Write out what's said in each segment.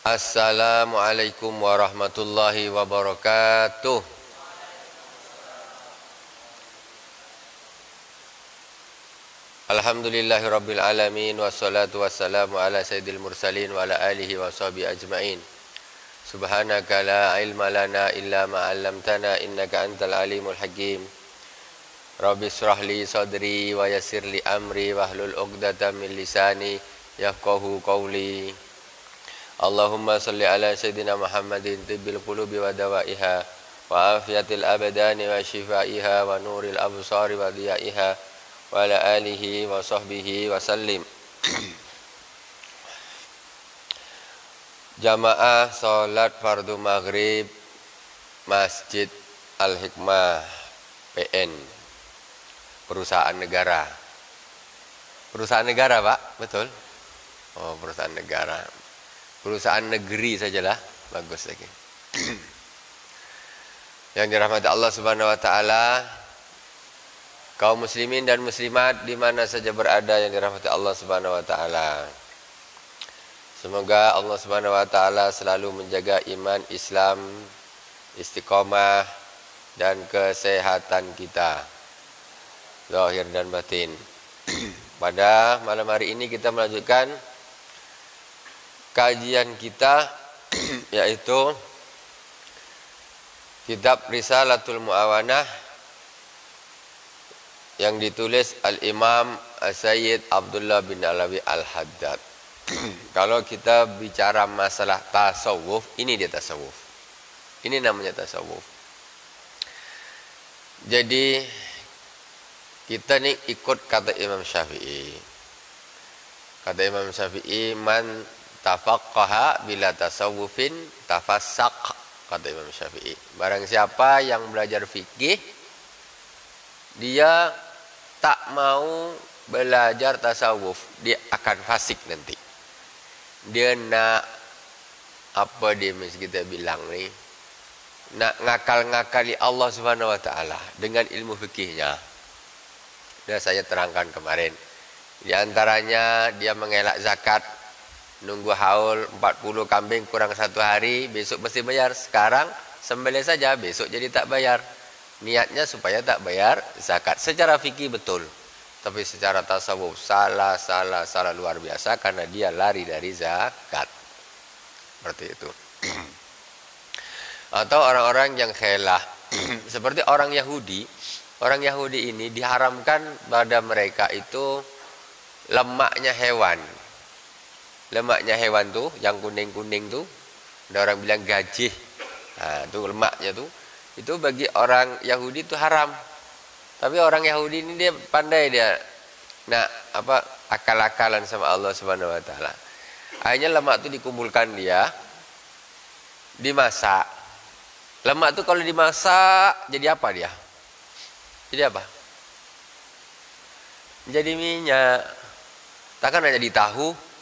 Assalamualaikum warahmatullahi wabarakatuh. Alhamdulillahirabbil alamin wassalatu wassalamu ala sayyidil mursalin wa ala alihi wa sahbihi ajmain. Subhanaka la ilma lana illa ma 'allamtana innaka antal alimul hakim. Rabbi shrah li sadri wa yassir li amri wahlul 'uqdatam min lisani yafqahu qawli. Allahumma salli ala sayyidina Muhammadin tibbil qulubi wa dawaiha wa afiyatil abdani wa shifaiha wa nuril absari wa diyaiha wa ala alihi wa sahbihi wa sallim. Jamaah salat fardu maghrib Masjid Al-Hikmah PN, perusahaan negara. Perusahaan negara, Pak? Betul? Oh, perusahaan negara. Perusahaan negeri sajalah, bagus lagi. Yang dirahmati Allah Subhanahu wa taala, kaum muslimin dan muslimat di mana saja berada yang dirahmati Allah Subhanahu wa taala. Semoga Allah Subhanahu wa taala selalu menjaga iman Islam, istiqomah dan kesehatan kita, zahir dan batin. Pada malam hari ini kita melanjutkan kajian kita yaitu kitab Risalatul Mu'awanah yang ditulis Al-Imam Sayyid Abdullah bin Alawi Al-Haddad. Kalau kita bicara masalah tasawuf, ini dia tasawuf. Ini namanya tasawuf. Jadi kita nih ikut kata Imam Syafi'i. Kata Imam Syafi'i, man tafaqqaha bila tasawufin tafassaq, kata Imam Syafi'i. Barang siapa yang belajar fikih, dia tak mau belajar tasawuf, dia akan fasik nanti. Dia nak apa dia mesti kita bilang ni, nak ngakal-ngakali Allah Subhanahu wa taala dengan ilmu fikihnya. Dah saya terangkan kemarin. Di antaranya dia mengelak zakat, nunggu haul 40 kambing kurang 1 hari, besok mesti bayar. Sekarang sembelih saja, besok jadi tak bayar. Niatnya supaya tak bayar zakat. Secara fikih betul, tapi secara tasawuf salah luar biasa karena dia lari dari zakat. Seperti itu. Atau orang-orang yang khelah seperti orang Yahudi. Orang Yahudi ini diharamkan pada mereka itu lemaknya hewan. Lemaknya hewan tuh, yang kuning-kuning tuh, ada orang bilang gajih. Nah, tuh lemaknya tuh, itu bagi orang Yahudi itu haram. Tapi orang Yahudi ini dia pandai dia, nah apa akal-akalan sama Allah Subhanahu wa taala. Akhirnya lemak itu dikumpulkan dia, dimasak. Lemak itu kalau dimasak jadi apa dia? Jadi apa? Jadi minyak. Takkan hanya di tahu.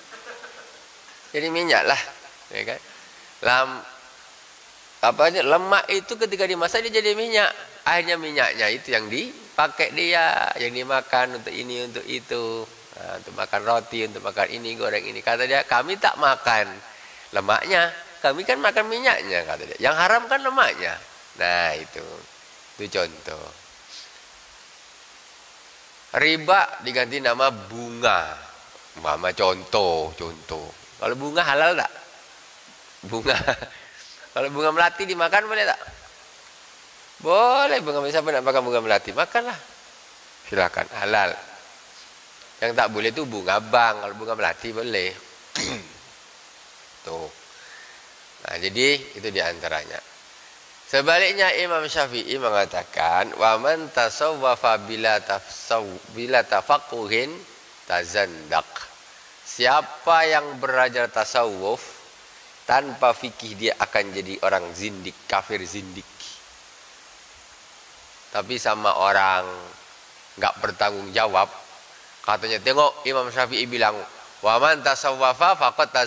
Jadi minyak lah, ya kan? Lemak itu ketika dimasak dia jadi minyak. Akhirnya minyaknya itu yang dipakai dia, yang dimakan untuk ini, untuk itu. Nah, untuk makan roti, untuk makan ini, goreng ini. Kata dia, kami tak makan lemaknya, kami kan makan minyaknya, kata dia. Yang haram kan lemaknya. Nah itu contoh. Riba diganti nama bunga. Mama contoh. Kalau bunga halal tak? Bunga. Kalau bunga melati dimakan boleh tak? Boleh. Bunga, siapa nak makan bunga melati? Makanlah. Silakan, halal. Yang tak boleh tu bunga bang. Kalau bunga melati boleh. Tuh. Nah, jadi itu diantaranya. Sebaliknya Imam Syafi'i mengatakan, wa man tasawwafa bila tafaqquhin tazandaq. Siapa yang belajar tasawuf tanpa fikih dia akan jadi orang zindik, kafir zindik. Tapi sama orang enggak bertanggung jawab, katanya tengok Imam Syafi'i bilang, wa man tasawwafa faqad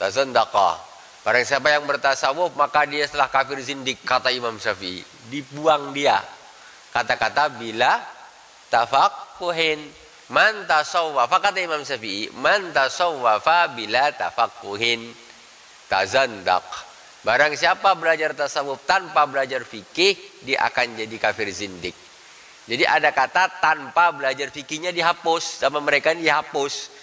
tazandaqa. Barang siapa yang bertasawuf maka dia telah kafir zindik, kata Imam Syafi'i. Dibuang dia kata-kata bila tafaqquhin. Man tasawwafa, kata Imam Syafi'i, man tasawwafa bila tafaqquhin. tazandak. Barang siapa belajar tasawuf tanpa belajar fikih, dia akan jadi kafir zindik. Jadi ada kata tanpa belajar fikihnya dihapus, sama mereka ini dihapus.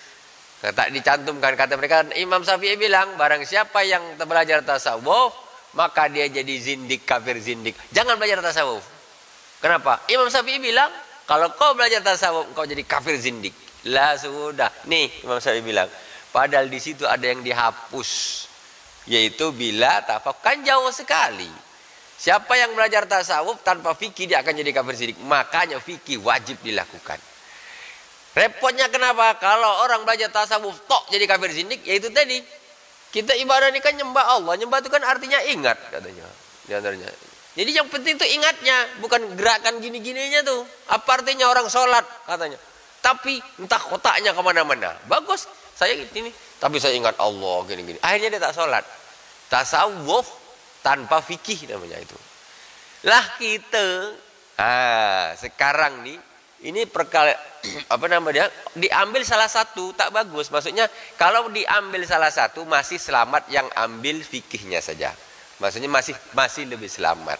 Tak dicantumkan kata mereka. Imam Syafi'i bilang, barang siapa yang belajar tasawuf, maka dia jadi zindik, kafir zindik. Jangan belajar tasawuf. Kenapa? Imam Syafi'i bilang, kalau kau belajar tasawuf, kau jadi kafir zindik. Lah sudah. Nih Imam Syafi'i bilang, padahal di situ ada yang dihapus, yaitu bila tafaq. Kan jauh sekali. Siapa yang belajar tasawuf tanpa fikih, dia akan jadi kafir zindik. Makanya fikih wajib dilakukan. Repotnya kenapa? Kalau orang belajar tasawuf tok jadi kafir zindik, yaitu tadi. Kita ibadah ini kan nyembah Allah. Nyembah itu kan artinya ingat katanya. Di antaranya. Jadi yang penting itu ingatnya, bukan gerakan gini-gininya tuh. Apa artinya orang sholat katanya. Tapi entah kotaknya kemana-mana. Bagus, saya ini. Tapi saya ingat Allah gini-gini. Akhirnya dia tak sholat. Tasawuf tanpa fikih namanya itu. Lah kita, sekarang nih, ini perkara apa namanya? Diambil salah satu tak bagus. Maksudnya kalau diambil salah satu masih selamat yang ambil fikihnya saja. Maksudnya masih lebih selamat.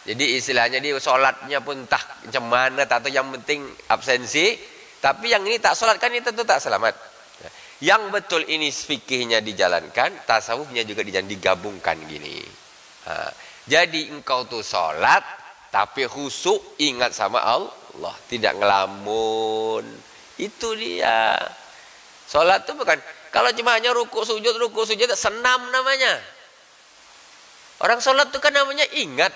Jadi istilahnya dia sholatnya pun entah macam mana, atau yang penting absensi. Tapi yang ini tak sholat kan itu tentu tak selamat. Yang betul ini fikihnya dijalankan, tasawufnya juga digabungkan gini. Jadi engkau tuh sholat tapi khusyuk, ingat sama Allah, tidak ngelamun. Itu dia. Sholat itu bukan, kalau cuma hanya ruku sujud, senam namanya. Orang sholat itu kan namanya ingat.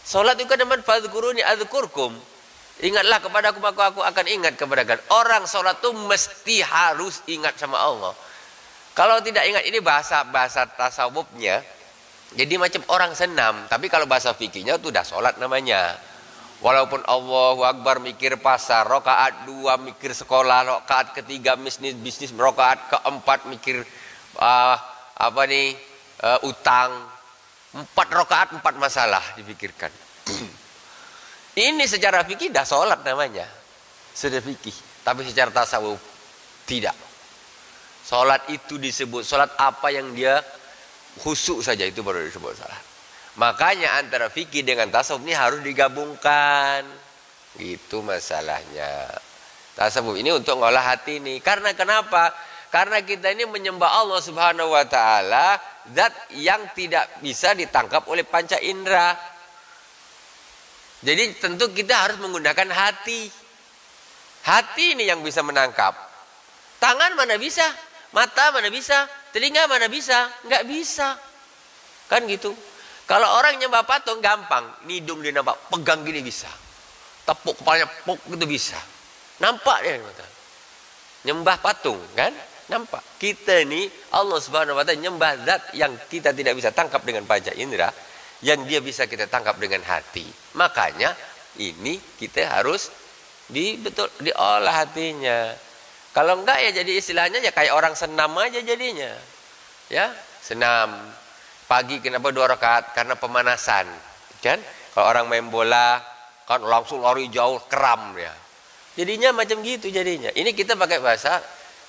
Sholat itu kan namanya fadhkuruni adzkurkum. Ingatlah kepadaku maka aku akan ingat kepada kalian. Orang sholat itu mesti harus ingat sama Allah. Kalau tidak ingat, ini bahasa tasawufnya. Jadi macam orang senam, tapi kalau bahasa fikihnya itu udah sholat namanya. Walaupun Allahu Akbar mikir pasar, rakaat 2 mikir sekolah, rakaat ketiga bisnis, rakaat keempat mikir utang, 4 rakaat 4 masalah dipikirkan. Ini secara fikih dah sholat namanya, sudah fikih. Tapi secara tasawuf tidak. Sholat itu disebut sholat apa yang dia khusyuk saja, itu baru disebut salat. Makanya antara fikih dengan tasawuf ini harus digabungkan. Itu masalahnya. Tasawuf ini untuk ngolah hati ini. Karena kenapa? Karena kita ini menyembah Allah Subhanahu wa taala, zat yang tidak bisa ditangkap oleh panca indera. Jadi tentu kita harus menggunakan hati. Hati ini yang bisa menangkap. Tangan mana bisa? Mata mana bisa? Telinga mana bisa? Nggak bisa. Kan gitu. Kalau orang nyembah patung gampang. Hidung dia nampak. Pegang gini bisa. Tepuk kepalanya. Puk gitu bisa. Nampak dia. Nyembah patung. Kan? Nampak. Kita ini Allah Subhanahu wa ta'ala nyembah zat yang kita tidak bisa tangkap dengan panca indera. Yang dia bisa kita tangkap dengan hati. Makanya ini kita harus diolah hatinya. Kalau enggak ya jadi istilahnya ya kayak orang senam aja jadinya. Ya, senam. Pagi kenapa 2 rakaat? Karena pemanasan. Kan? Kalau orang main bola kan langsung lari jauh, kram ya. Jadinya macam gitu jadinya. Ini kita pakai bahasa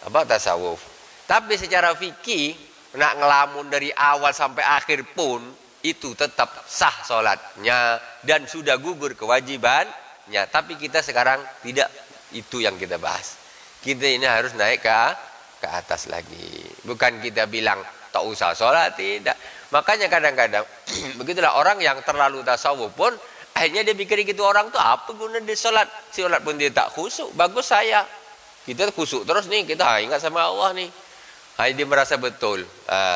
tasawuf. Tapi secara fikih nak ngelamun dari awal sampai akhir pun itu tetap sah sholatnya dan sudah gugur kewajibannya. Tapi kita sekarang tidak itu yang kita bahas. Kita ini harus naik ke atas lagi. Bukan kita bilang tak usah sholat, tidak. Makanya kadang-kadang begitulah orang yang terlalu tasawuf pun akhirnya dia pikir gitu, orang tuh apa guna dia sholat. Sholat pun dia tak khusyuk. Bagus saya. Kita khusyuk terus nih, kita ingat sama Allah nih. Dia merasa betul.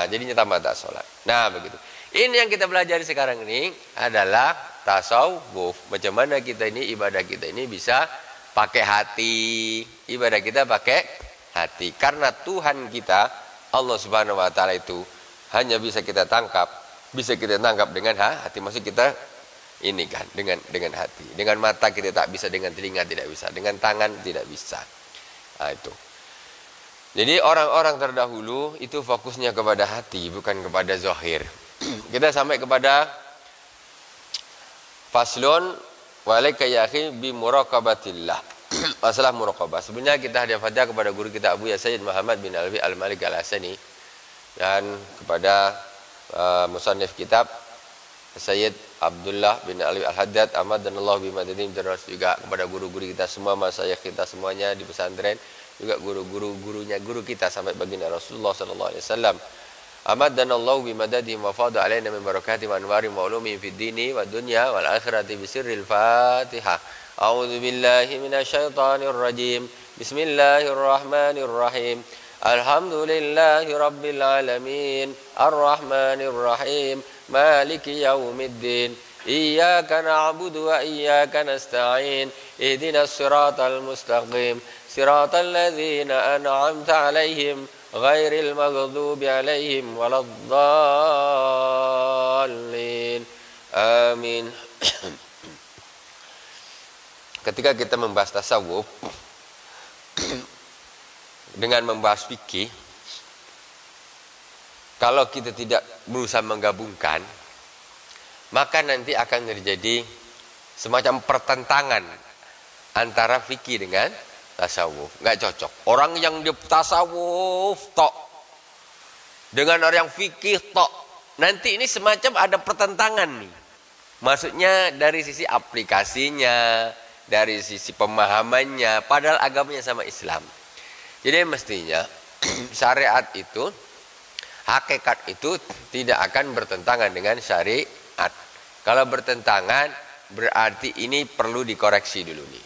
Jadinya tambah tak sholat. Nah begitu. Ini yang kita belajar sekarang ini adalah tasawuf. Macam mana kita ini, ibadah kita ini bisa pakai hati. Ibadah kita pakai hati. Karena Tuhan kita, Allah Subhanahu wa ta'ala itu hanya bisa kita tangkap. Bisa kita tangkap dengan hati. Maksud kita ini kan, dengan hati. Dengan mata kita tak bisa, dengan telinga tidak bisa, dengan tangan tidak bisa. Itu. Jadi orang-orang terdahulu itu fokusnya kepada hati, bukan kepada zahir. Kita sampai kepada faslun walaika ya akhi bi muraqabatillah. Masalah muraqabah. Sebenarnya kita hadiah Fatihah kepada guru kita Abu Sayyid Muhammad bin Alwi Al-Malik Al-Hasani. dan kepada musannif kitab Sayyid Abdullah bin Ali Al-Haddad Ahmadanallahu bimadadin, terus juga kepada guru-guru kita semua, masyayikh kita semuanya di pesantren, juga guru-gurunya guru kita sampai baginda Rasulullah sallallahu alaihi wasallam. Ahmadanallahu bimadadihim wa fadha alaina min barakatihim wa anwarihim wa ulumihim fid dini wa dunya wal akhirati bisirril Fatihah. A'udzu billahi minasyaitonir rajim. Bismillahirrahmanirrahim. Alhamdulillahi rabbil alamin. Arrahmanir rahim. Maliki yaumiddin. Iyyaka na'budu wa iyyaka nasta'in. Ihdinas siratal mustaqim. Siratal ladzina an'amta 'alaihim ghairil maghdubi 'alaihim waladdallin. Amin. Ketika kita membahas tasawuf dengan membahas fikih, kalau kita tidak berusaha menggabungkan, maka nanti akan terjadi semacam pertentangan antara fikih dengan tasawuf. Nggak cocok. Orang yang di tasawuf tok dengan orang yang fikih tok, nanti ini semacam ada pertentangan nih. Maksudnya dari sisi aplikasinya, dari sisi pemahamannya, padahal agamanya sama Islam. Jadi mestinya syariat itu, hakikat itu tidak akan bertentangan dengan syariat. Kalau bertentangan berarti ini perlu dikoreksi dulu nih.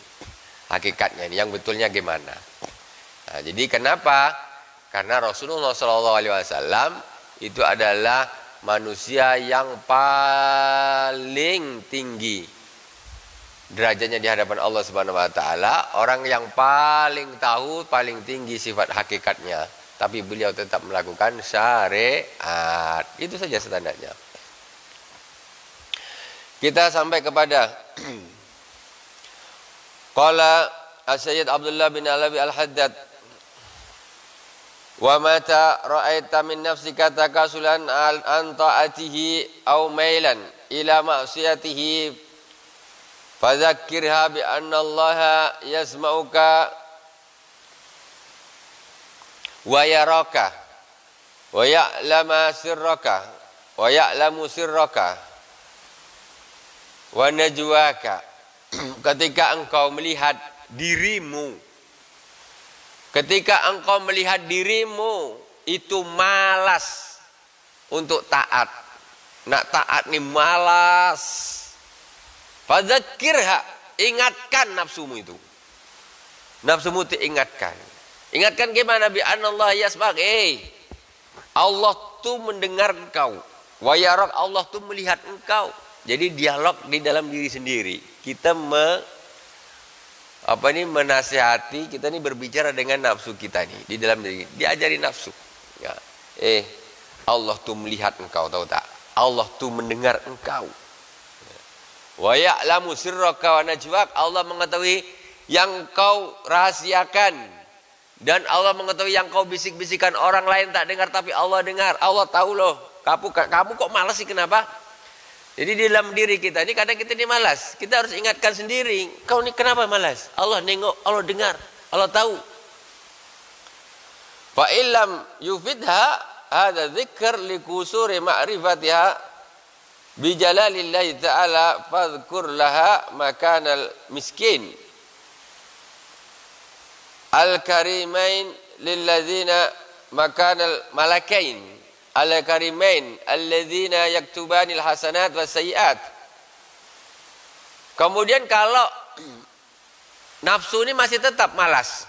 Hakikatnya nih, yang betulnya gimana? Nah, jadi kenapa? Karena Rasulullah SAW itu adalah manusia yang paling tinggi derajatnya di hadapan Allah Subhanahu wa taala, orang yang paling tahu, paling tinggi sifat hakikatnya, tapi beliau tetap melakukan syariat. Itu saja standarnya. Kita sampai kepada qala Sayyid Abdullah bin Alawi Al-Haddad, wa mata ra'aita min nafsika takasulan an ta'atihi aw mailan ila ma'siyatihi fadzakkirha bi anna Allah yasma'uka wa yaraka wa ya'lamu sirraka wa najwaka. Ketika engkau melihat dirimu, ketika engkau melihat dirimu itu malas untuk taat, nak taat nih malas, fadzakirha, ingatkan nafsumu itu. Nafsumu diingatkan. Ingatkan gimana? Bi anallah yasma'uk. Allah tuh mendengar engkau. Wa yarak, Allah tuh melihat engkau. Jadi dialog di dalam diri sendiri. Kita menasihati, kita ini berbicara dengan nafsu kita nih di dalam diri. Diajari nafsu. Ya. Allah tuh melihat engkau, tahu tak? Allah tuh mendengar engkau. Wa ya'lamu sirraka wa najwak, Allah mengetahui yang kau rahasiakan, dan Allah mengetahui yang kau bisik-bisikan, orang lain tak dengar tapi Allah dengar. Allah tahu loh. Kamu kok malas sih, kenapa? Jadi di dalam diri kita ini kadang kita ini malas. Kita harus ingatkan sendiri, kau ini kenapa malas? Allah nengok, Allah dengar, Allah tahu. Fa illam yufidha hadza dzikr li kusuri ma'rifatiha bi jalalillahi ta'ala fadhkur laha makanal miskin al karimain lilladzina makanal malakain al-karimain alladzina yaktubanil hasanat was sayiat. Kemudian kalau nafsu ini masih tetap malas,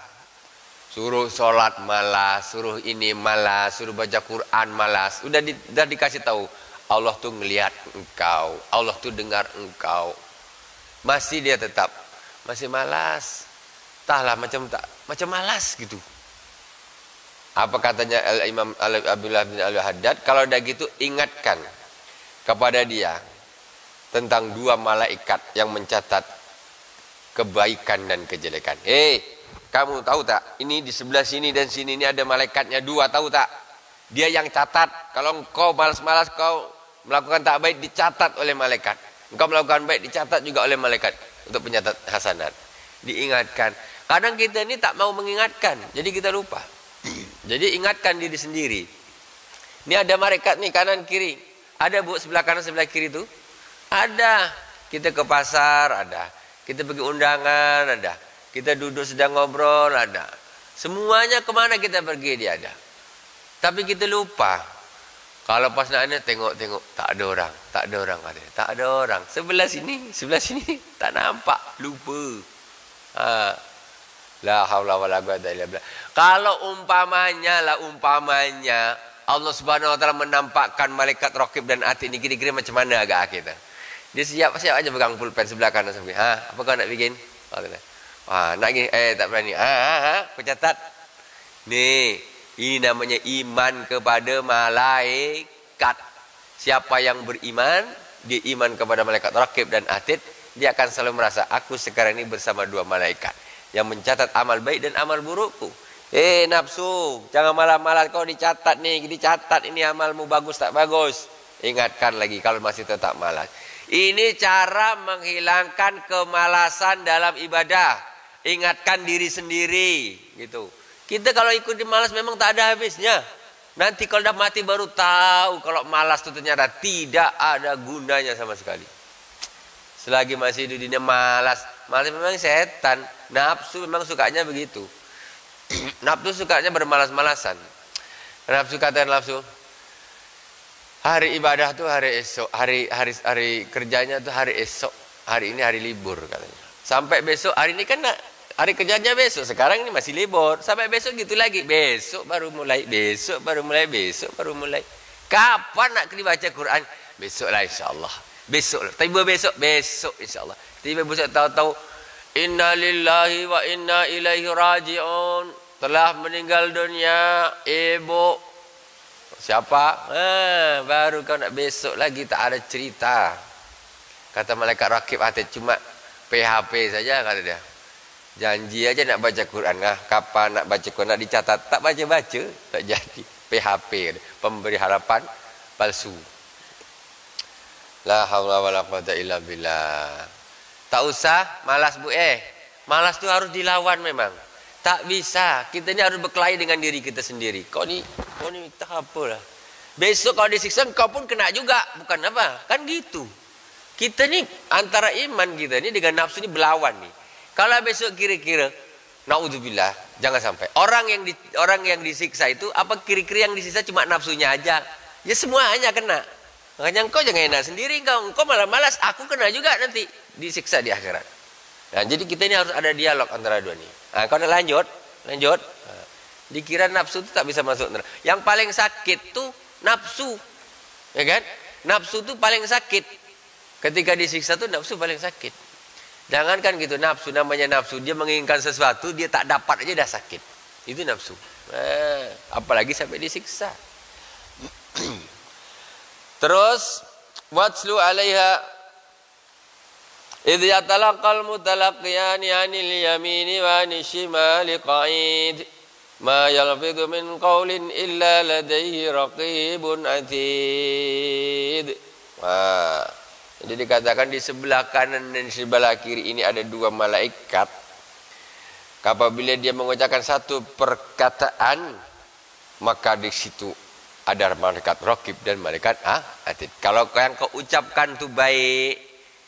suruh sholat malas, suruh ini malas, suruh baca Quran malas, udah dikasih tahu Allah tuh ngelihat engkau, Allah tuh dengar engkau, masih dia tetap masih malas, entahlah macam malas gitu. Apa katanya Imam Abdullah bin Al-Haddad? Kalau udah gitu ingatkan kepada dia tentang dua malaikat yang mencatat kebaikan dan kejelekan. Kamu tahu tak? Ini di sebelah sini dan sini ini ada malaikatnya dua, tahu tak? Dia yang catat. Kalau engkau malas-malas kau melakukan tak baik, dicatat oleh malaikat. Engkau melakukan baik, dicatat juga oleh malaikat untuk pencatat hasanat. Diingatkan. Kadang kita ini tak mau mengingatkan, jadi kita lupa. Jadi ingatkan diri sendiri. Ini ada malaikat nih kanan kiri. Ada bu sebelah kanan sebelah kiri tuh? Ada. Kita ke pasar ada. Kita pergi undangan ada. Kita duduk sedang ngobrol ada. Semuanya kemana kita pergi dia ada. Tapi kita lupa. Kalau pas nak tengok-tengok tak ada orang, tak ada orang katanya. Tak ada orang. Sebelah sini tak nampak, lupa. La haula wala quwata illa billah. Kalau umpamanya Allah Subhanahu wa taala menampakkan malaikat raqib dan atid ini kira-kira macam mana agak kita. Dia siap-siap aja pegang pulpen sebelah kanan sebelah. Apa kau nak bikin? Nak gini tak berani. Aku catat. Nih ini namanya iman kepada malaikat. Siapa yang beriman, dia iman kepada malaikat raqib dan atid, dia akan selalu merasa, aku sekarang ini bersama dua malaikat yang mencatat amal baik dan amal burukku. Nafsu, jangan malas-malas kau dicatat nih, dicatat ini amalmu bagus tak bagus. Ingatkan lagi kalau masih tetap malas. Ini cara menghilangkan kemalasan dalam ibadah. Ingatkan diri sendiri, gitu. Kita kalau ikut malas memang tak ada habisnya. Nanti kalau dah mati baru tahu kalau malas itu ternyata tidak ada gunanya sama sekali. Selagi masih di dunia malas memang setan. Nafsu memang sukanya begitu. Nafsu sukanya bermalas-malasan. Nafsu kata nafsu. Hari ibadah tuh hari esok, hari kerjanya tuh hari esok. Hari ini hari libur katanya. Sampai besok hari ini kan hari kerjanya besok, sekarang ini masih libur. Sampai besok gitu lagi. Besok baru mulai. Kapan nak dibaca Quran? Besok lah insyaAllah. Besok lah. Tiba besok insyaAllah. Tiba besok tahu-tahu. Inna lillahi wa inna ilaihi raji'un. Telah meninggal dunia ibu. Siapa? Baru kau nak besok lagi tak ada cerita. Kata malaikat raqib atid cuma PHP saja kata dia. Janji aja nak baca Quran. Kapan nak baca Quran nak dicatat. Tak baca-baca. Tak jadi. PHP. Pemberi harapan palsu. La haula wala quwata illa billah. Tak usah malas bu. Malas tu harus dilawan memang. Tak bisa. Kita ni harus berkelahi dengan diri kita sendiri. Kau ni tak apalah. Besok kau disiksa kau pun kena juga. Bukan apa. Kan gitu. Kita ni antara iman kita ni dengan nafsu ni berlawan ni. Kalau besok kira-kira, naudzubillah, jangan sampai. Orang yang disiksa itu, apa kira-kira yang disiksa cuma nafsunya aja. Ya semua hanya kena. Makanya engkau jangan enak sendiri, engkau malah malas. Aku kena juga nanti disiksa di akhirat. Nah, jadi kita ini harus ada dialog antara dua ini. Nah, kau nak lanjut. Dikira nafsu itu tak bisa masuk neraka. Yang paling sakit tuh nafsu, ya kan? Nafsu itu paling sakit. Ketika disiksa tuh nafsu paling sakit. Jangankan gitu nafsu, namanya nafsu. Dia menginginkan sesuatu, dia tak dapat aja dah sakit. Itu nafsu. Apalagi sampai disiksa. Terus, watslu alaiha idh yatalaqal mutalaqiyani 'anil yamini wa 'anil shimali qa'id. Ma yalfidhu min qawlin illa ladaihi raqibun 'atid. Jadi dikatakan di sebelah kanan dan di sebelah kiri ini ada dua malaikat. Apabila dia mengucapkan satu perkataan, maka di situ ada malaikat raqib dan malaikat atid. Kalau yang kau ucapkan tu baik,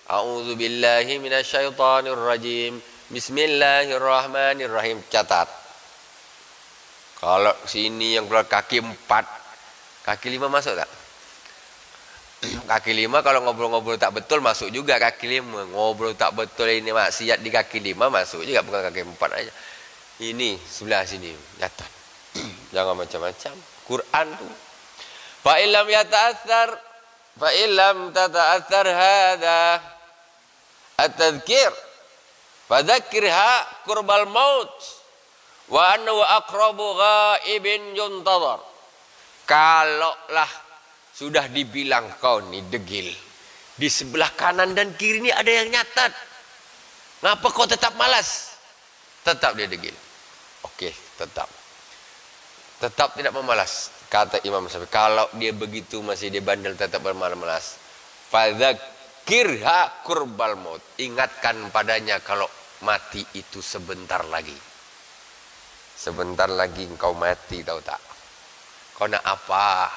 a'udzubillahi minasyaitonirrajim, bismillahirrahmanirrahim, catat. Kalau sini yang keluar kaki 4, kaki 5 masuk tak? Kaki 5 kalau ngobrol-ngobrol tak betul masuk juga kaki 5. Ngobrol tak betul ini maksiat di kaki 5 masuk juga, bukan kaki 4 aja. Ini sebelah sini catat. Jangan macam-macam. Quran tu. Fa illam tata'athar hadha at-tadhkir fadzakkirha qurbal maut wa annahu aqrabu ghaibin yuntadhar. Kalaulah sudah dibilang kau ni degil, di sebelah kanan dan kiri ni ada yang nyatat, ngapa kau tetap malas? Tetap dia degil. Okey, tetap tidak memalas. Kata Imam Syafi'i, kalau dia begitu masih dia bandel tetap bermalas-malas, fadzakirha qurbal maut, ingatkan padanya kalau mati itu sebentar lagi. Sebentar lagi engkau mati, tahu tak? Kau nak apa?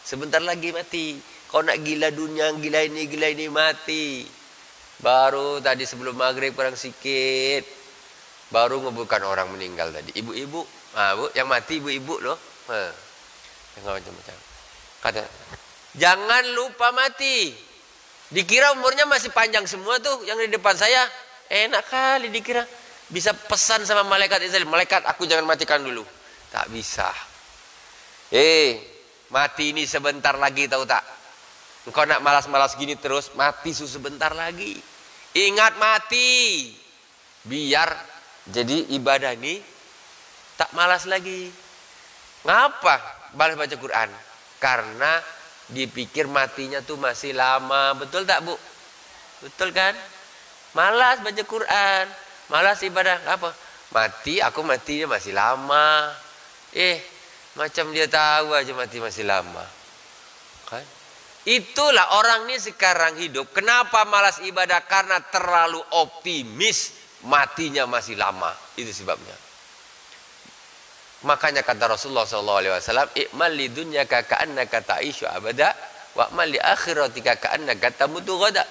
Sebentar lagi mati. Kau nak gila dunia, gila ini mati. Baru tadi sebelum maghrib kurang sikit. Baru nguburkan orang meninggal tadi. Ibu-ibu. Bu, yang mati ibu-ibu loh. Jangan macam-macam. Kata, jangan lupa mati. Dikira umurnya masih panjang semua tuh yang di depan saya. Enak kali dikira. Bisa pesan sama malaikat Israel. Malaikat, aku jangan matikan dulu. Tak bisa. Mati ini sebentar lagi tahu tak? Engkau nak malas-malas gini terus, mati sebentar lagi. Ingat mati. Biar jadi ibadah ini tak malas lagi. Ngapa balas baca Quran? Karena dipikir matinya tuh masih lama. Betul tak, Bu? Betul kan? Malas baca Quran, malas ibadah. Apa? Mati, aku matinya masih lama. Macam dia tahu aja mati masih lama. Kan? Itulah orang ini sekarang hidup. Kenapa malas ibadah? Karena terlalu optimis matinya masih lama. Itu sebabnya. Makanya kata Rasulullah SAW, "I'mal li dunyaka ka'annaka ta'ishu abada, wa'mal li akhiratika ka'annaka tamutu ghada."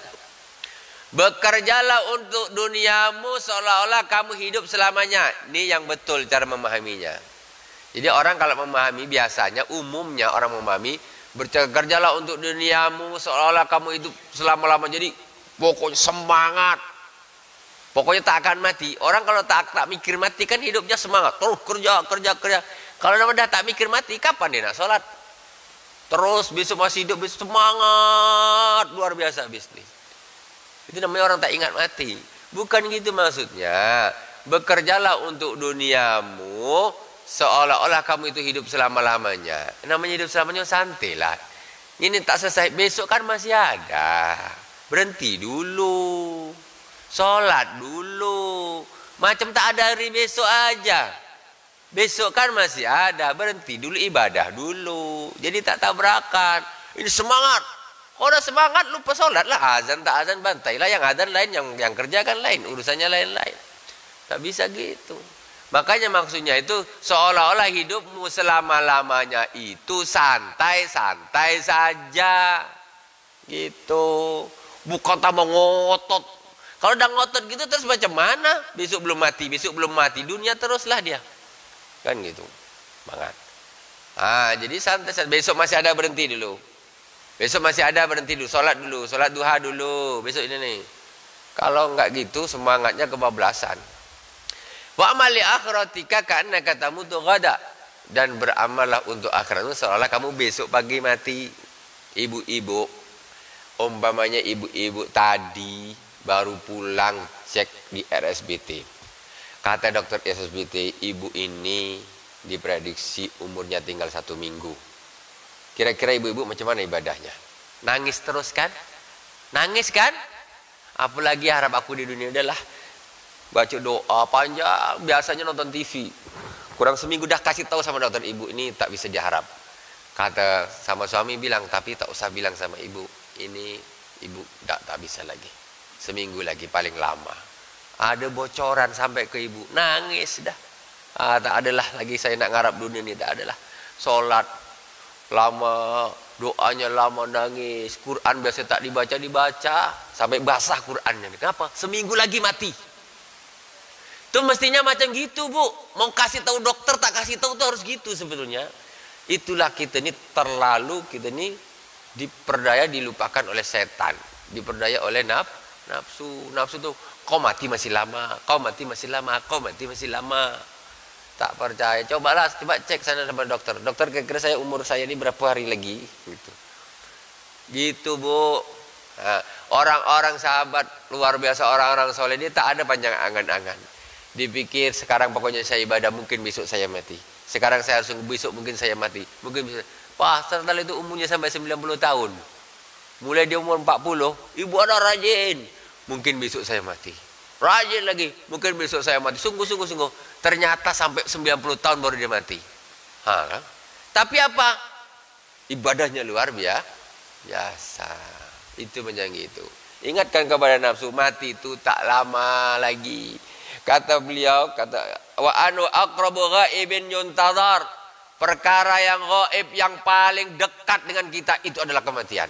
Bekerjalah untuk duniamu seolah-olah kamu hidup selamanya. Ini yang betul cara memahaminya. Jadi orang kalau memahami biasanya, umumnya orang memahami, bekerjalah untuk duniamu seolah-olah kamu hidup selama-lama. Jadi pokoknya semangat. Pokoknya tak akan mati. Orang kalau tak mikir mati kan hidupnya semangat. Terus kerja. Kalau dah tak mikir mati, kapan dia nak sholat? Terus besok masih hidup, besok semangat. Luar biasa bisnis. Itu namanya orang tak ingat mati. Bukan gitu maksudnya. Bekerjalah untuk duniamu seolah-olah kamu itu hidup selama-lamanya. Namanya hidup selamanya santai lah. Ini tak selesai. Besok kan masih ada. Berhenti dulu. Sholat dulu. Macam tak ada hari besok aja. Besok kan masih ada. Berhenti dulu, ibadah dulu. Jadi tak tabrakan. Ini semangat. Kalau udah semangat lupa sholat lah. Azan tak azan bantai lah. Yang azan lain, yang kerja kan lain. Urusannya lain-lain. Tak bisa gitu. Makanya maksudnya itu seolah-olah hidupmu selama-lamanya itu santai-santai saja. Gitu. Bukan tambah ngotot. Kalau udah ngotot gitu terus macam mana? Besok belum mati. Dunia teruslah dia. Kan gitu. Semangat. Jadi santai. Besok masih ada, berhenti dulu. Sholat dulu. Sholat duha dulu. Besok ini nih. Kalau enggak gitu semangatnya kebablasan. Wa amali akhiratika ka'annaka tamutu ghada. Dan beramallah untuk akhiratmu seolah kamu besok pagi mati. Ibu-ibu, umpamanya ibu-ibu tadi baru pulang cek di RSBT. Kata dokter RSBT, ibu ini diprediksi umurnya tinggal 1 minggu. Kira-kira ibu-ibu macam mana ibadahnya? Nangis terus kan? Nangis kan? Apalagi harap aku di dunia udahlah. Baca doa panjang, biasanya nonton TV. Kurang seminggu dah kasih tahu sama dokter, ibu ini tak bisa diharap. Kata sama suami bilang, tapi tak usah bilang sama ibu. Ini ibu tak bisa lagi. Seminggu lagi paling lama. Ada bocoran sampai ke ibu. Nangis dah. Tak adalah lagi saya nak ngarap dunia ni, tak adalah. Solat lama, doanya lama, nangis. Quran biasa tak dibaca. Sampai basah Qurannya. Kenapa? Seminggu lagi mati. Itu mestinya macam gitu, Bu. Mau kasih tahu dokter, tak kasih tahu tuh harus gitu sebetulnya. Itulah kita ni terlalu, kita ni diperdaya, dilupakan oleh setan. Diperdaya oleh nafsu. Nafsu tuh, kau mati masih lama. Tak percaya. Coba cek sana sama dokter. Dokter, kira-kira saya umur saya ini berapa hari lagi? Gitu, Bu. Orang-orang sahabat luar biasa, orang-orang soleh ini tak ada panjang angan-angan. Dipikir sekarang pokoknya saya ibadah, mungkin besok saya mati. Sekarang saya harus besok mungkin saya mati. Mungkin bisa. Pastor itu umurnya sampai 90 tahun. Mulai dia umur 40, ibu ada rajin. Mungkin besok saya mati. Rajin lagi, mungkin besok saya mati. Sungguh. Ternyata sampai 90 tahun baru dia mati. Kan? Tapi apa? Ibadahnya luar biasa. Itu macam itu. Ingatkan kepada nafsu, mati itu tak lama lagi. Kata beliau, wa anu aqrabu ghaibin yuntazar. perkara yang gaib yang paling dekat dengan kita itu adalah kematian.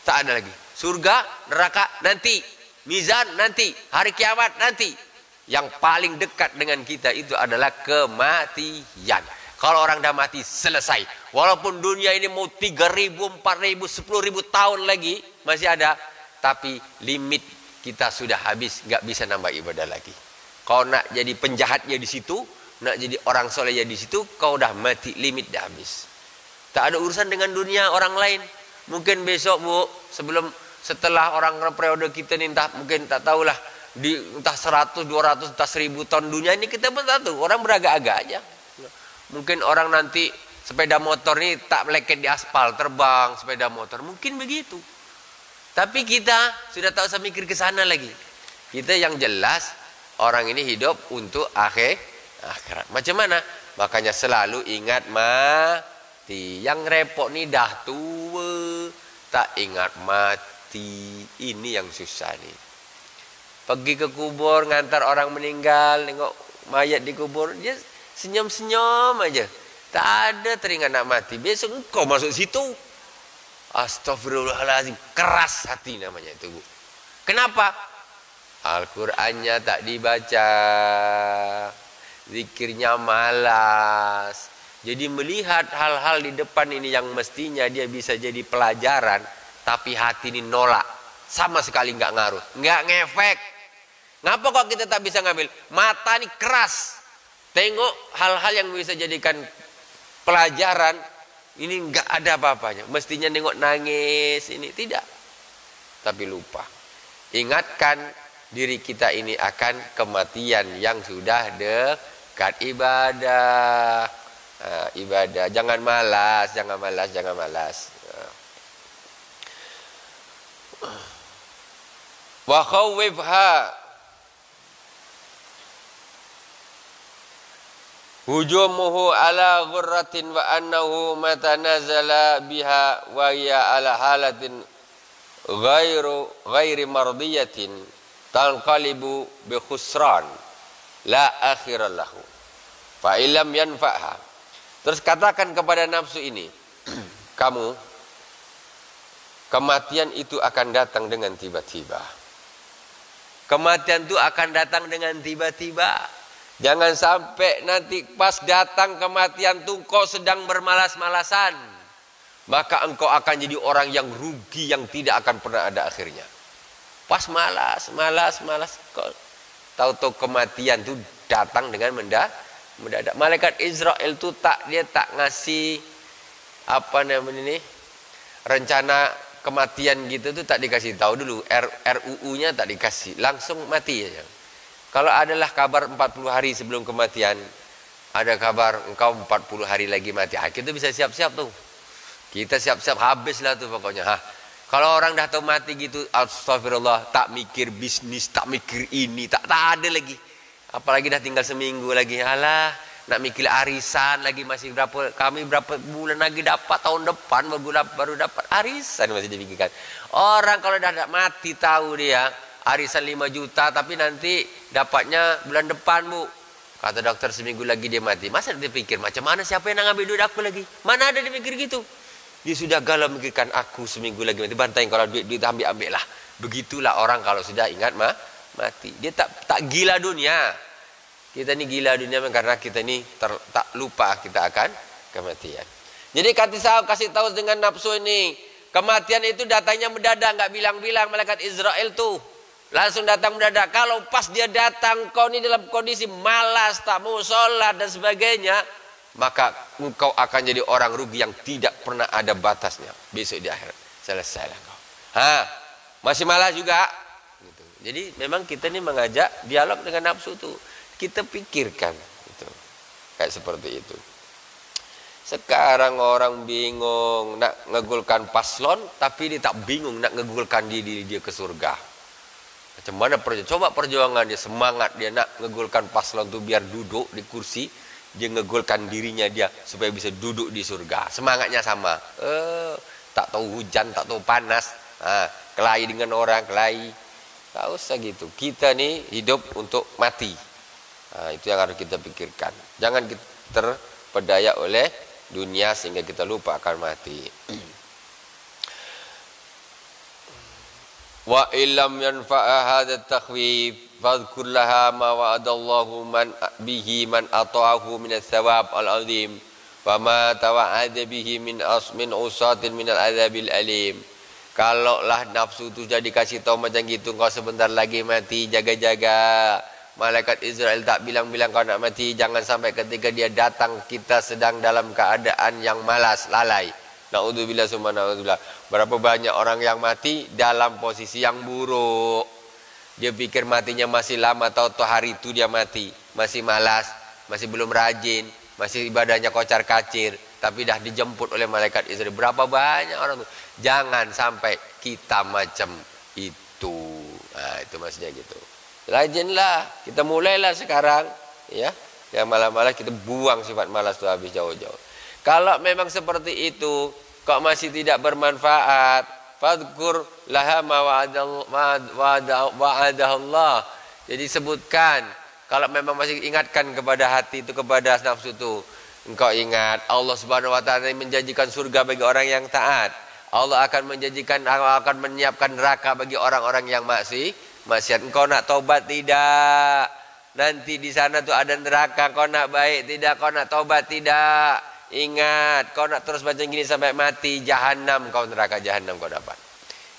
Tak ada lagi. Surga, neraka nanti, mizan nanti, hari kiamat nanti. Yang paling dekat dengan kita itu adalah kematian. Kalau orang dah mati, selesai. Walaupun dunia ini mau 3.000, 4.000, 10.000 tahun lagi masih ada, tapi limit kita sudah habis, nggak bisa nambah ibadah lagi. Kau nak jadi penjahatnya di situ, nak jadi orang soleh ya di situ, kau dah mati, limit dah habis. Tak ada urusan dengan dunia orang lain. Mungkin besok bu, setelah orang periode kita ni entah, mungkin tak tahulah di entah 100, 200, entah 1000 tahun dunia ini kita pun tak tahu. Orang beragak-agak aja. Mungkin orang nanti sepeda motor ni tak meleket di aspal, terbang sepeda motor. Mungkin begitu. Tapi kita sudah tak usah mikir ke sana lagi. Kita yang jelas orang ini hidup untuk akhirat. Macam mana? Makanya selalu ingat mati. Yang repot ni dah tua, tak ingat mati. Ini yang susah ni. Pergi ke kubur, ngantar orang meninggal, tengok mayat di kubur, dia senyum-senyum aja. Tak ada teringat nak mati. Besok engkau masuk situ. Astagfirullahaladzim. Keras hati namanya itu, Bu. Kenapa? Al-Qur'annya tak dibaca. Zikirnya malas. Jadi melihat hal-hal di depan ini yang mestinya dia bisa jadi pelajaran, tapi hati ini nolak. Sama sekali nggak ngaruh. Nggak ngefek. Ngapa kok kita tak bisa ngambil? Mata ini keras. Tengok hal-hal yang bisa jadikan pelajaran, ini nggak ada apa-apanya. Mestinya nengok nangis, ini tidak. Tapi lupa. Ingatkan diri kita ini akan kematian yang sudah dekat. Ibadah. Ibadah. Jangan malas, jangan malas, jangan malas. Wa khawwifha hujumuhu ala ghurratin wa annahu matanazala biha wa hiya ala halatin ghairi mardiyatin tanqalibu bi khusran la akhira lahu fa illam yanfa'ha. Terus katakan kepada nafsu ini, kamu kematian itu akan datang dengan tiba-tiba. Kematian itu akan datang dengan tiba-tiba. Jangan sampai nanti pas datang kematian itu kau sedang bermalas-malasan. Maka engkau akan jadi orang yang rugi yang tidak akan pernah ada akhirnya. Pas malas. Kau tahu-tahu kematian itu datang dengan mendadak. Malaikat Israel itu dia tak ngasih apa namanya ini, rencana kematian gitu tuh tak dikasih tahu dulu. RUU-nya tak dikasih, langsung mati aja. Kalau adalah kabar 40 hari sebelum kematian, ada kabar engkau 40 hari lagi mati. Kita bisa siap-siap tuh. Kita siap-siap habislah tuh pokoknya. Kalau orang dah tahu mati gitu, astagfirullah, tak mikir bisnis, tak mikir ini, tak ada lagi. Apalagi dah tinggal seminggu lagi. Alah, nak mikir arisan lagi masih berapa bulan lagi dapat, tahun depan baru dapat arisan masih dipikirkan. Orang kalau dah mati tahu dia arisan 5 juta tapi nanti dapatnya bulan depan, Bu. Kata dokter seminggu lagi dia mati. Masa dia pikir macam mana, siapa yang nak ambil duit aku lagi? Mana ada dia pikir gitu. Dia sudah galau mikirkan aku seminggu lagi mati. Bantai kalau duit ambil lah. Begitulah orang kalau sudah ingat mati. Dia tak gila dunia. Kita ni gila dunia karena kita ni tak lupa kita akan kematian. Jadi kasih tahu dengan nafsu ini, kematian itu datangnya mendadak, enggak bilang-bilang malaikat Israel tuh. Langsung datang mendadak. Kalau pas dia datang, kau ini dalam kondisi malas, tak mau sholat dan sebagainya, maka engkau akan jadi orang rugi yang tidak pernah ada batasnya. Besok di akhirat. Selesailah kau. Masih malas juga. Gitu. Jadi memang kita ini mengajak dialog dengan nafsu itu. Kita pikirkan. Gitu. Kayak seperti itu. Sekarang orang bingung nak ngegulkan paslon, tapi dia tak bingung nak ngegulkan diri dia ke surga. Macam mana coba perjuangan dia, semangat dia nak ngegulkan paslon tu biar duduk di kursi, dia ngegulkan dirinya dia supaya bisa duduk di surga. Semangatnya sama. Tak tahu hujan, tak tahu panas, kelahi dengan orang, kelahi. Tak usah gitu. Kita ni hidup untuk mati. Itu yang harus kita pikirkan. Jangan kita terpedaya oleh dunia sehingga kita lupa akan mati. Wa illam yanfa'a hadha at-takhwif fadhkur laha ma wa'adallahu man ata'ahu min ats-tsawab al-'azim wa ma tawa'ada bihi min usatin min al-'adzabil alim. Kalaulah nafsu tu jadi kasih tahu macam gitu, kau sebentar lagi mati, jaga-jaga. Malaikat Israel tak bilang-bilang kau nak mati, jangan sampai ketika dia datang kita sedang dalam keadaan yang malas, lalai. Na'udzubillah summa na'udzubillah. Berapa banyak orang yang mati dalam posisi yang buruk. Dia pikir matinya masih lama, tahu-tahu hari itu dia mati. Masih malas, masih belum rajin, masih ibadahnya kocar-kacir, tapi dah dijemput oleh malaikat Israel. Berapa banyak orang itu. Jangan sampai kita macam itu. Nah, itu maksudnya gitu. Rajinlah, kita mulailah sekarang, ya. Yang malam-malam kita buang sifat malas itu habis jauh-jauh. Kalau memang seperti itu, kok masih tidak bermanfaat, fadhkur laha ma wa'adahallah. Jadi sebutkan, kalau memang masih ingatkan kepada hati itu, kepada nafsu itu, engkau ingat Allah Subhanahu wa taala menjanjikan surga bagi orang yang taat. Allah akan menyiapkan neraka bagi orang-orang yang maksiat. Engkau nak taubat tidak? Nanti di sana tuh ada neraka. Kau nak baik tidak? Kau nak taubat tidak? Ingat, kau nak terus macam gini sampai mati, jahanam kau, neraka jahanam kau dapat.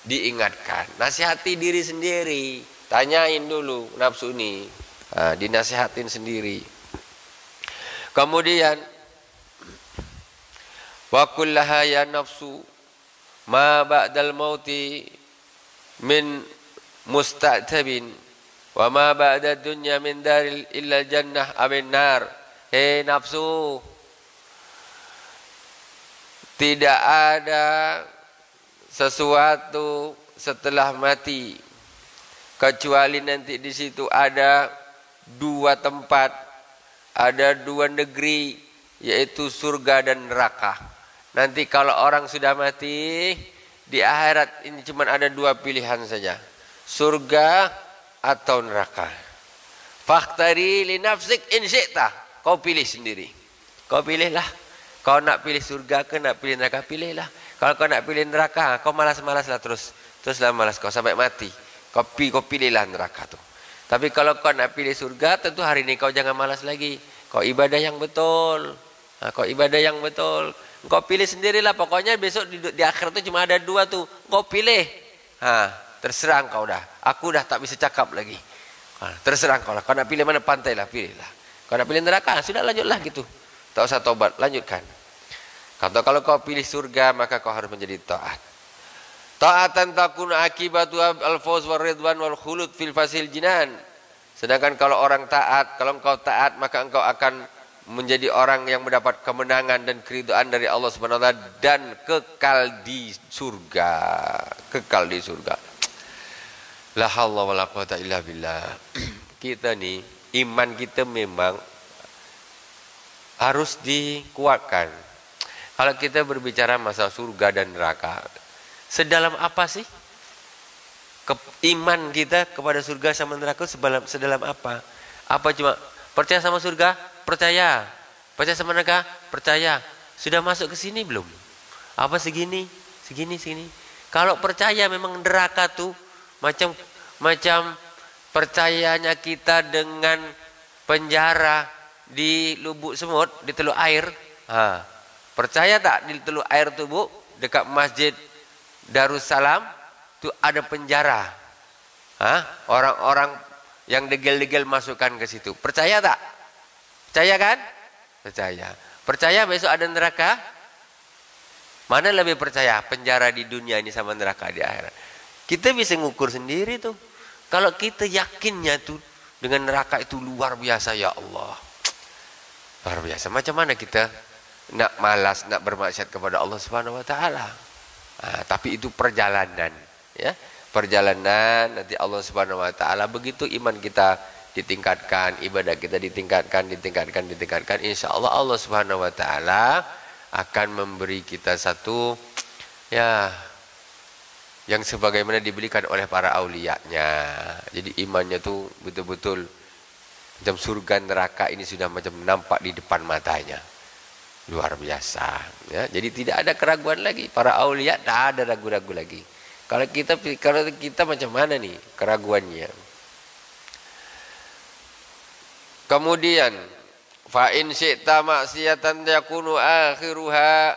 Diingatkan, nasihati diri sendiri, tanyain dulu nafsu ini, dinasihatin sendiri. Kemudian, wa kullaha ya nafsu ma ba'dal mauti min musta'tabin wa ma ba'da dunya min daril illa jannah amin nar. Hei nafsu, tidak ada sesuatu setelah mati kecuali nanti di situ ada dua tempat, ada dua negeri, yaitu surga dan neraka. Nanti kalau orang sudah mati di akhirat ini cuma ada dua pilihan saja, surga atau neraka. Fakhtari li nafsik in syi'ta, kau pilih sendiri. Kau pilihlah. Kau nak pilih surga ke nak pilih neraka, pilihlah. Kalau kau nak pilih neraka, kau malas-malaslah teruslah malas kau sampai mati. Kau pilihlah neraka tu. Tapi kalau kau nak pilih surga, tentu hari ini kau jangan malas lagi. Kau ibadah yang betul. Kau ibadah yang betul. Kau pilih sendirilah. Pokoknya besok di akhir tu cuma ada dua tu. Kau pilih. Terserah kau dah. Aku dah tak bisa cakap lagi. Terserah kau lah. Kau nak pilih mana pantai lah, pilihlah. Kau nak pilih neraka, sudah lanjutlah gitu. Tak usah taubat, lanjutkan. Kata kalau kau pilih surga, maka kau harus menjadi taat. Ta'atan takun akibatu al-fawz wal ridwan wal khulud fil fasil jinan. Sedangkan kalau orang taat, kalau engkau taat, maka engkau akan menjadi orang yang mendapat kemenangan dan keridhaan dari Allah Subhanahu wa taala dan kekal di surga. Kekal di surga. La haula wala quwata illa billah. Kita nih, iman kita memang harus dikuatkan. Kalau kita berbicara masalah surga dan neraka, sedalam apa sih iman kita kepada surga sama neraka? Sedalam apa? Apa cuma percaya sama surga? Percaya. Percaya sama neraka? Percaya. Sudah masuk ke sini belum? Apa segini? Segini. Kalau percaya memang neraka tuh macam percayanya kita dengan penjara di lubuk semut, di teluk air. Percaya tak di teluk air tu Bu, dekat Masjid Darussalam tu ada penjara. Orang-orang yang degil-degil masukkan ke situ. Percaya tak? Percaya kan? Percaya. Percaya besok ada neraka? Mana lebih percaya, penjara di dunia ini sama neraka di akhirat? Kita bisa ngukur sendiri tuh. Kalau kita yakinnya tuh dengan neraka itu luar biasa, ya Allah. Luar biasa. Macam mana kita nak malas, nak bermaksiat kepada Allah Subhanahu wa taala? Tapi itu perjalanan, ya. Perjalanan nanti Allah Subhanahu wa taala begitu iman kita ditingkatkan, ibadah kita ditingkatkan. Insyaallah Allah Subhanahu wa taala akan memberi kita satu yang sebagaimana diberikan oleh para aulianya. Jadi imannya tuh betul-betul macam surga neraka ini sudah macam nampak di depan matanya. Luar biasa. Ya, jadi tidak ada keraguan lagi. Para aulia tak ada ragu-ragu lagi. Kalau kita macam mana nih keraguannya? Kemudian fa in syi'ta maksiyatan yakunu akhiruha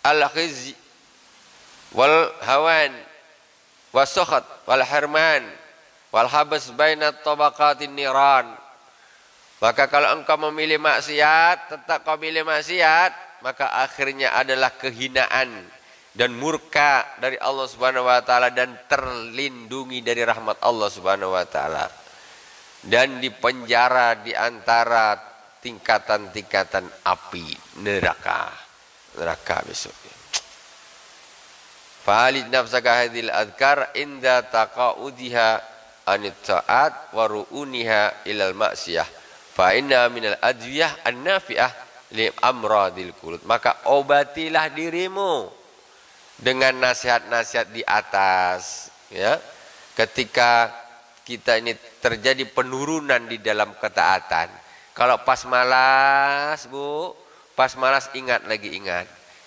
al-khizy wal hawan wasakhat wal harman wal habas baina tabaqatin niran. Maka kalau engkau memilih maksiat, tetap kau pilih maksiat, maka akhirnya adalah kehinaan dan murka dari Allah Subhanahu wa taala dan terlindungi dari rahmat Allah Subhanahu wa taala. Dan dipenjara di antara tingkatan-tingkatan api neraka besoknya. Fa'alid nafsaka hadhil adhkar inda taqaudiha anit ta'at wa ru'uniha ilal maksiyah fa inna minal adwiyah an-nafi'ah li amradil qulub. Maka obatilah dirimu dengan nasihat-nasihat di atas, ya. Ketika kita ini terjadi penurunan di dalam ketaatan. Kalau pas malas, Bu, pas malas ingat lagi.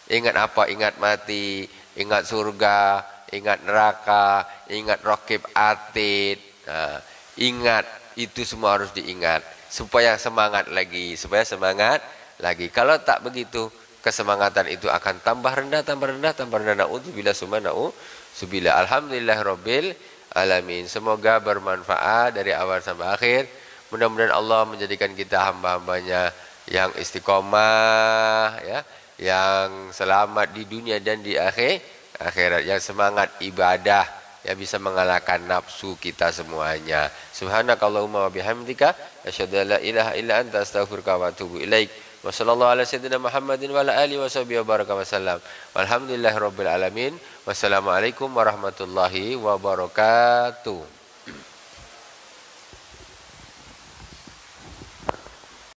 Ingat apa? Ingat mati, ingat surga, ingat neraka, ingat raqib atid. Nah, ingat, itu semua harus diingat supaya semangat lagi. Kalau tak begitu, kesemangatan itu akan tambah rendah. Na'udzubillah summa na'udzubillah. Alhamdulillahirabbil alamin. Semoga bermanfaat dari awal sampai akhir. Mudah-mudahan Allah menjadikan kita hamba-hambanya yang istiqomah, ya, yang selamat di dunia dan di akhirat, yang semangat ibadah, yang bisa mengalahkan nafsu kita semuanya. Subhanakallahumma wa bihamdika asyhadu an la ilaha illa anta astaghfiruka wa atubu ilaik. Wa sallallahu ala sayyidina Muhammadin wa ala alihi wa sahbihi wa baraka wa sallam. Walhamdulillahirabbil alamin. Wassalamualaikum warahmatullahi wabarakatuh.